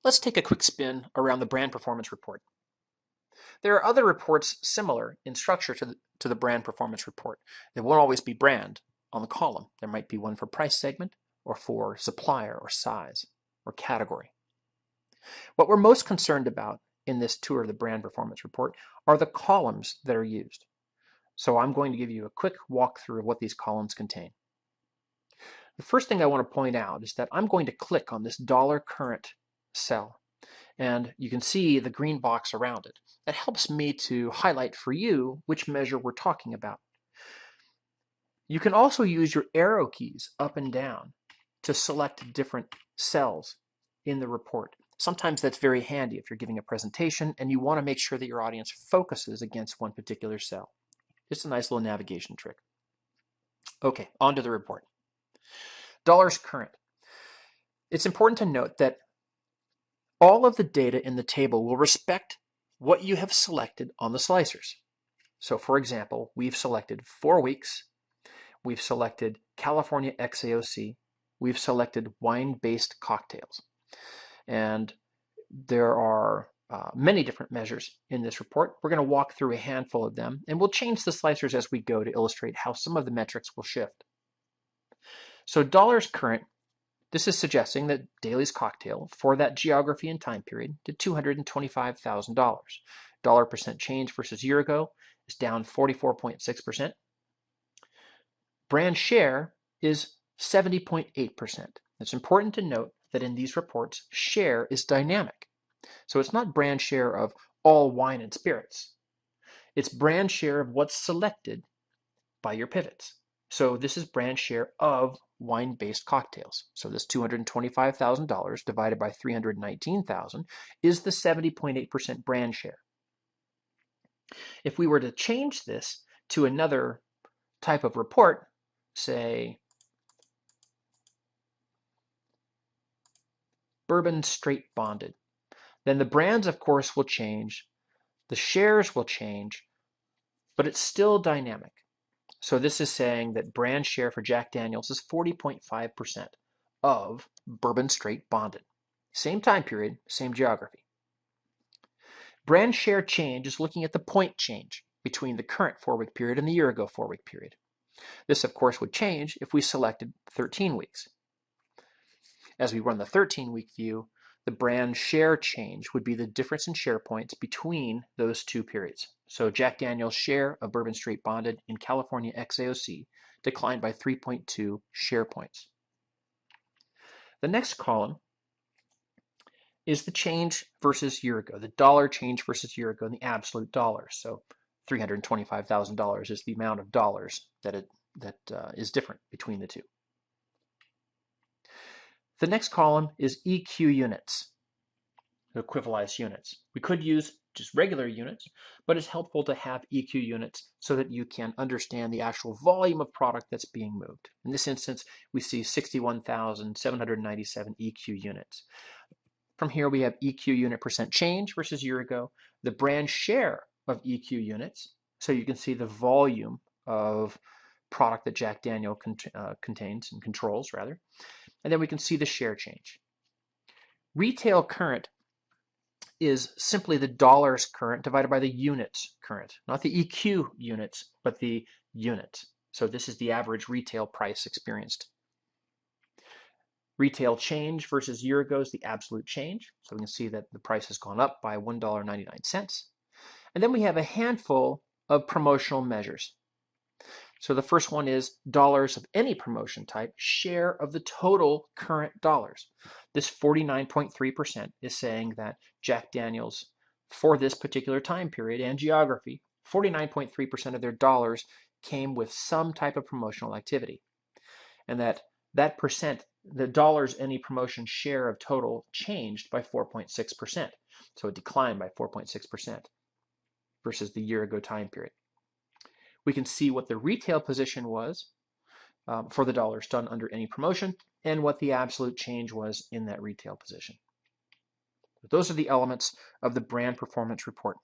Let's take a quick spin around the brand performance report. There are other reports similar in structure to the brand performance report. There won't always be brand on the column. There might be one for price segment or for supplier or size or category. What we're most concerned about in this tour of the brand performance report are the columns that are used. So I'm going to give you a quick walkthrough of what these columns contain. The first thing I want to point out is that I'm going to click on this $current cell, and you can see the green box around it. That helps me to highlight for you which measure we're talking about. You can also use your arrow keys up and down to select different cells in the report. Sometimes that's very handy if you're giving a presentation and you want to make sure that your audience focuses against one particular cell. Just a nice little navigation trick. Okay, on to the report. Dollars current. It's important to note that all of the data in the table will respect what you have selected on the slicers. So for example, we've selected 4 weeks, we've selected California XAOC, we've selected wine-based cocktails. And there are many different measures in this report. We're going to walk through a handful of them, and we'll change the slicers as we go to illustrate how some of the metrics will shift. So dollars current, this is suggesting that Daly's cocktail for that geography and time period did $225,000. Dollar percent change versus year ago is down 44.6%. Brand share is 70.8%. It's important to note that in these reports, share is dynamic. So it's not brand share of all wine and spirits. It's brand share of what's selected by your pivots. So this is brand share of wine-based cocktails. So this $225,000 divided by 319,000 is the 70.8% brand share. If we were to change this to another type of report, say bourbon straight bonded, then the brands, of course, will change, the shares will change, but it's still dynamic. So this is saying that brand share for Jack Daniel's is 40.5% of bourbon straight bonded. Same time period, same geography. Brand share change is looking at the point change between the current 4-week period and the year ago 4-week period. This, of course, would change if we selected 13 weeks. As we run the 13-week view, the brand share change would be the difference in share points between those two periods. So Jack Daniel's share of bourbon straight bonded in California XAOC declined by 3.2 share points. The next column is the change versus year ago, the dollar change versus year ago in the absolute dollars. So $325,000 is the amount of dollars that is different between the two. The next column is EQ units, equivalized units. We could use just regular units, but it's helpful to have EQ units so that you can understand the actual volume of product that's being moved. In this instance, we see 61,797 EQ units. From here, we have EQ unit percent change versus year ago, the brand share of EQ units, so you can see the volume of product that Jack Daniel contains and controls, rather. And then we can see the share change. Retail current is simply the dollars current divided by the units current, not the EQ units, but the units. So this is the average retail price experienced. Retail change versus year ago is the absolute change. So we can see that the price has gone up by $1.99. And then we have a handful of promotional measures. So the first one is dollars of any promotion type, share of the total current dollars. This 49.3% is saying that Jack Daniel's, for this particular time period and geography, 49.3% of their dollars came with some type of promotional activity. And that percent, the dollars any promotion share of total changed by 4.6%. So it declined by 4.6% versus the year ago time period. We can see what the retail position was for the dollars done under any promotion and what the absolute change was in that retail position. Those are the elements of the brand performance report.